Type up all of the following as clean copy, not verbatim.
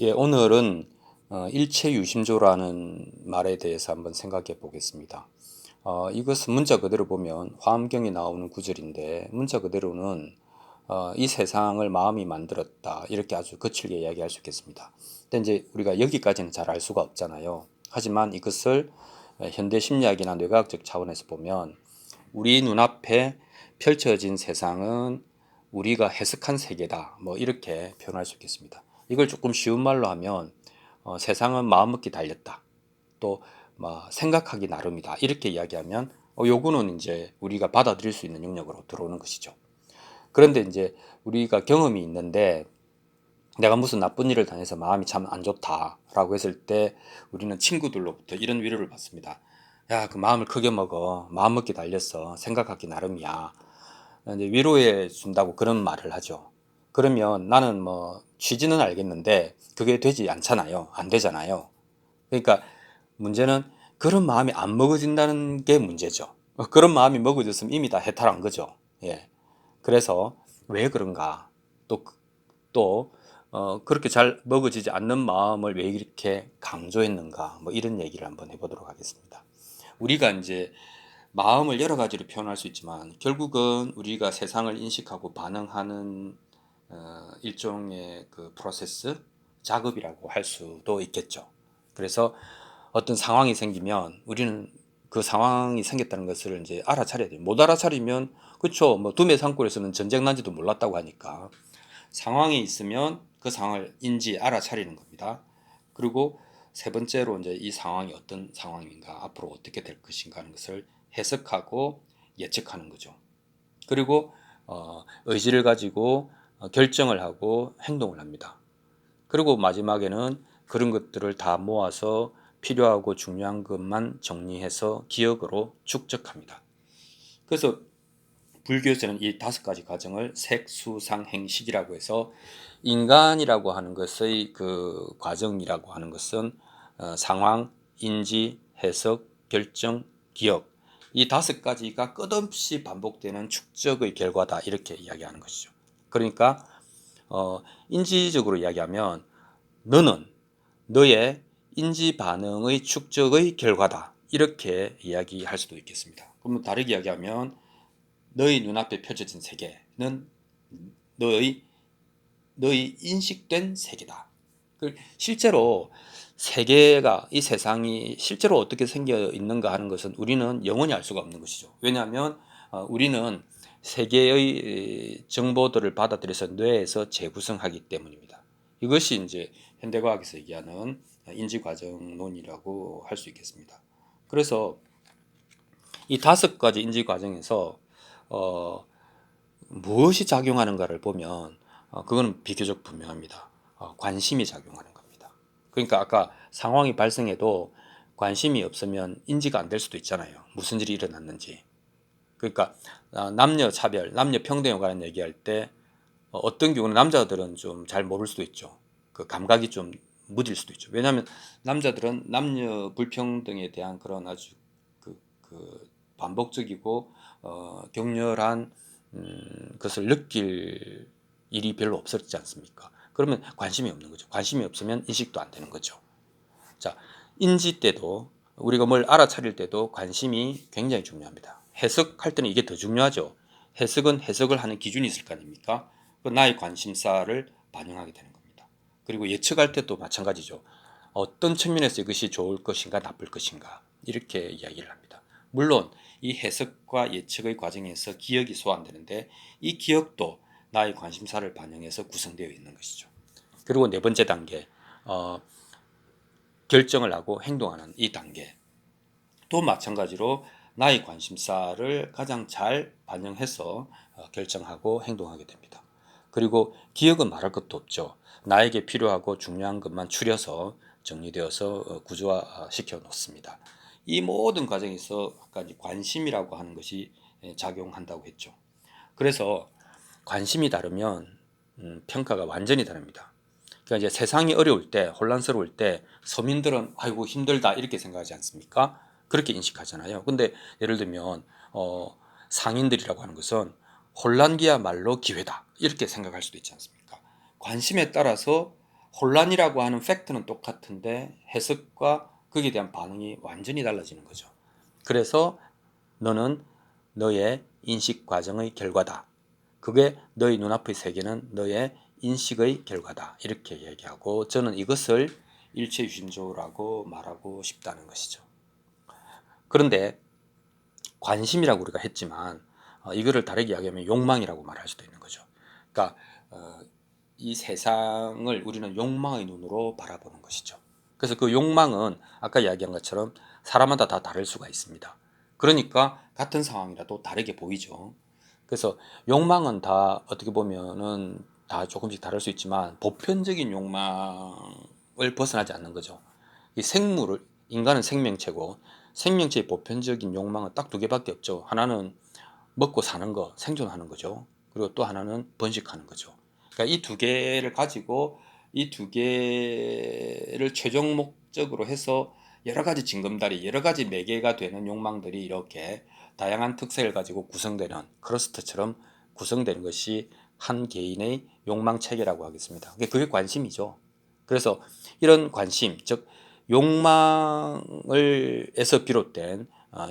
예, 오늘은 일체유심조라는 말에 대해서 한번 생각해 보겠습니다. 이것은 문자 그대로 보면 화엄경에 나오는 구절인데 문자 그대로는 이 세상을 마음이 만들었다 이렇게 아주 거칠게 이야기할 수 있겠습니다. 근데 이제 우리가 여기까지는 잘 알 수가 없잖아요. 하지만 이것을 현대 심리학이나 뇌과학적 차원에서 보면 우리 눈앞에 펼쳐진 세상은 우리가 해석한 세계다. 뭐 이렇게 표현할 수 있겠습니다. 이걸 조금 쉬운 말로 하면 세상은 마음먹기 달렸다. 또 생각하기 나름이다. 이렇게 이야기하면 요거는 이제 우리가 받아들일 수 있는 영역으로 들어오는 것이죠. 그런데 이제 우리가 경험이 있는데 내가 무슨 나쁜 일을 당해서 마음이 참 안 좋다라고 했을 때 우리는 친구들로부터 이런 위로를 받습니다. 야, 그 마음을 크게 먹어. 마음 먹기 달렸어. 생각하기 나름이야. 이제 위로해 준다고 그런 말을 하죠. 그러면 나는 뭐 취지는 알겠는데 그게 되지 않잖아요. 안 되잖아요. 그러니까 문제는 그런 마음이 안 먹어진다는 게 문제죠. 그런 마음이 먹어졌으면 이미 다 해탈한 거죠. 예. 그래서 왜 그런가? 또, 또, 그렇게 잘 먹어지지 않는 마음을 왜 이렇게 강조했는가? 뭐 이런 얘기를 한번 해보도록 하겠습니다. 우리가 이제 마음을 여러 가지로 표현할 수 있지만 결국은 우리가 세상을 인식하고 반응하는 일종의 그 프로세스, 작업이라고 할 수도 있겠죠. 그래서 어떤 상황이 생기면 우리는 그 상황이 생겼다는 것을 이제 알아차려야 돼요. 못 알아차리면 그렇죠. 뭐 두메 산골에서는 전쟁 난지도 몰랐다고 하니까 상황이 있으면 그 상황을 알아차리는 겁니다. 그리고 세 번째로 이제 이 상황이 어떤 상황인가, 앞으로 어떻게 될 것인가 하는 것을 해석하고 예측하는 거죠. 그리고 의지를 가지고 결정을 하고 행동을 합니다. 그리고 마지막에는 그런 것들을 다 모아서 필요하고 중요한 것만 정리해서 기억으로 축적합니다. 그래서 불교에서는 이 다섯 가지 과정을 색수상행식이라고 해서 인간이라고 하는 것의 그 과정이라고 하는 것은 상황, 인지, 해석, 결정, 기억 이 다섯 가지가 끝없이 반복되는 축적의 결과다 이렇게 이야기하는 것이죠. 그러니까 인지적으로 이야기하면 너는 너의 인지 반응의 축적의 결과다 이렇게 이야기할 수도 있겠습니다. 그러면 다르게 이야기하면 너의 눈앞에 펼쳐진 세계는 너의 인식된 세계다. 실제로 세계가 이 세상이 실제로 어떻게 생겨 있는가 하는 것은 우리는 영원히 알 수가 없는 것이죠. 왜냐하면 우리는 세계의 정보들을 받아들여서 뇌에서 재구성하기 때문입니다. 이것이 이제 현대과학에서 얘기하는 인지과정론이라고 할 수 있겠습니다. 그래서 이 다섯 가지 인지 과정에서 어, 무엇이 작용하는가를 보면 그거는 비교적 분명합니다. 관심이 작용하는 겁니다. 그러니까 아까 상황이 발생해도 관심이 없으면 인지가 안 될 수도 있잖아요. 무슨 일이 일어났는지. 그러니까 남녀 차별, 남녀 평등에 관한 얘기할 때 어떤 경우는 남자들은 좀 잘 모를 수도 있죠. 그 감각이 좀 무딜 수도 있죠. 왜냐하면 남자들은 남녀 불평등에 대한 그런 아주 그 반복적이고 격렬한 것을 느낄 일이 별로 없었지 않습니까? 그러면 관심이 없는 거죠. 관심이 없으면 인식도 안 되는 거죠. 자, 인지 때도 우리가 뭘 알아차릴 때도 관심이 굉장히 중요합니다. 해석할 때는 이게 더 중요하죠. 해석은 해석을 하는 기준이 있을 거 아닙니까? 그 나의 관심사를 반영하게 되는 겁니다. 그리고 예측할 때도 마찬가지죠. 어떤 측면에서 이것이 좋을 것인가 나쁠 것인가 이렇게 이야기를 합니다. 물론 이 해석과 예측의 과정에서 기억이 소환되는데 이 기억도 나의 관심사를 반영해서 구성되어 있는 것이죠. 그리고 네 번째 단계 결정을 하고 행동하는 이 단계 또 마찬가지로 나의 관심사를 가장 잘 반영해서 결정하고 행동하게 됩니다. 그리고 기억은 말할 것도 없죠. 나에게 필요하고 중요한 것만 추려서 정리되어서 구조화시켜 놓습니다. 이 모든 과정에서 아까 관심이라고 하는 것이 작용한다고 했죠. 그래서 관심이 다르면 평가가 완전히 다릅니다. 그러니까 이제 세상이 어려울 때, 혼란스러울 때 서민들은 아이고 힘들다 이렇게 생각하지 않습니까? 그렇게 인식하잖아요. 근데 예를 들면 상인들이라고 하는 것은 혼란기야말로 기회다 이렇게 생각할 수도 있지 않습니까? 관심에 따라서 혼란이라고 하는 팩트는 똑같은데 해석과 거기에 대한 반응이 완전히 달라지는 거죠. 그래서 너는 너의 인식 과정의 결과다. 그게 너의 눈앞의 세계는 너의 인식의 결과다. 이렇게 얘기하고 저는 이것을 일체유심조라고 말하고 싶다는 것이죠. 그런데 관심이라고 우리가 했지만 이거를 다르게 이야기하면 욕망이라고 말할 수도 있는 거죠. 그러니까 이 세상을 우리는 욕망의 눈으로 바라보는 것이죠. 그래서 그 욕망은 아까 이야기한 것처럼 사람마다 다 다를 수가 있습니다. 그러니까 같은 상황이라도 다르게 보이죠. 그래서 욕망은 다 어떻게 보면은 다 조금씩 다를 수 있지만 보편적인 욕망을 벗어나지 않는 거죠. 이 생물을 인간은 생명체고 생명체의 보편적인 욕망은 딱 두 개밖에 없죠. 하나는 먹고 사는 거, 생존하는 거죠. 그리고 또 하나는 번식하는 거죠. 그러니까 이 두 개를 가지고 이 두 개를 최종 목적으로 해서 여러 가지 징검다리, 여러 가지 매개가 되는 욕망들이 이렇게 다양한 특색을 가지고 구성되는 크러스트처럼 구성되는 것이 한 개인의 욕망 체계라고 하겠습니다. 그게 관심이죠. 그래서 이런 관심, 즉 욕망에서 비롯된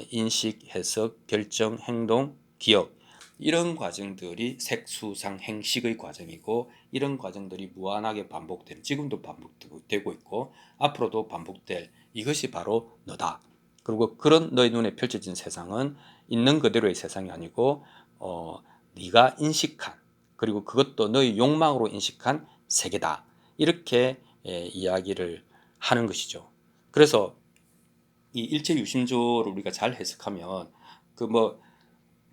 인식, 해석, 결정, 행동, 기억 이런 과정들이 색수상 행식의 과정이고 이런 과정들이 무한하게 반복되는 지금도 반복되고 있고 앞으로도 반복될 이것이 바로 너다. 그리고 그런 너의 눈에 펼쳐진 세상은 있는 그대로의 세상이 아니고 네가 인식한 그리고 그것도 너의 욕망으로 인식한 세계다. 이렇게 이야기를 하는 것이죠. 그래서 이 일체유심조를 우리가 잘 해석하면 그 뭐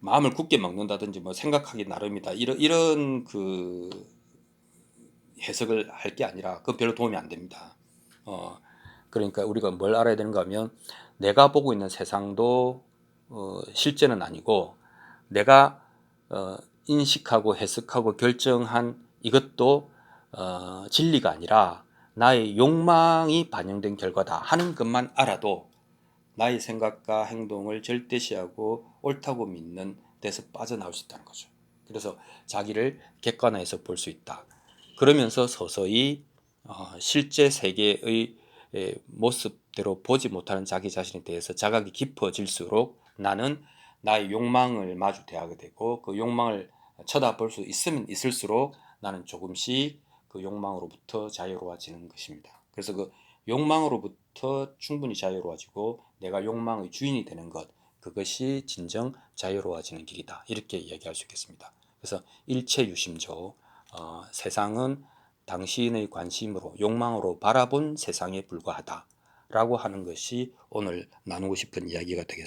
마음을 굳게 먹는다든지 뭐 생각하기 나름이다 이런 그 해석을 할 게 아니라 그 별로 도움이 안 됩니다. 그러니까 우리가 뭘 알아야 되는가 하면 내가 보고 있는 세상도 실제는 아니고 내가 인식하고 해석하고 결정한 이것도 진리가 아니라 나의 욕망이 반영된 결과다 하는 것만 알아도 나의 생각과 행동을 절대시하고 옳다고 믿는 데서 빠져나올 수 있다는 거죠. 그래서 자기를 객관화해서 볼 수 있다. 그러면서 서서히 실제 세계의 모습대로 보지 못하는 자기 자신에 대해서 자각이 깊어질수록 나는 나의 욕망을 마주 대하게 되고 그 욕망을 쳐다볼 수 있으면 있을수록 나는 조금씩 그 욕망으로부터 자유로워지는 것입니다. 그래서 그 욕망으로부터 충분히 자유로워지고 내가 욕망의 주인이 되는 것 그것이 진정 자유로워지는 길이다. 이렇게 이야기할 수 있겠습니다. 그래서 일체유심조 세상은 당신의 관심으로 욕망으로 바라본 세상에 불과하다 라고 하는 것이 오늘 나누고 싶은 이야기가 되겠습니다.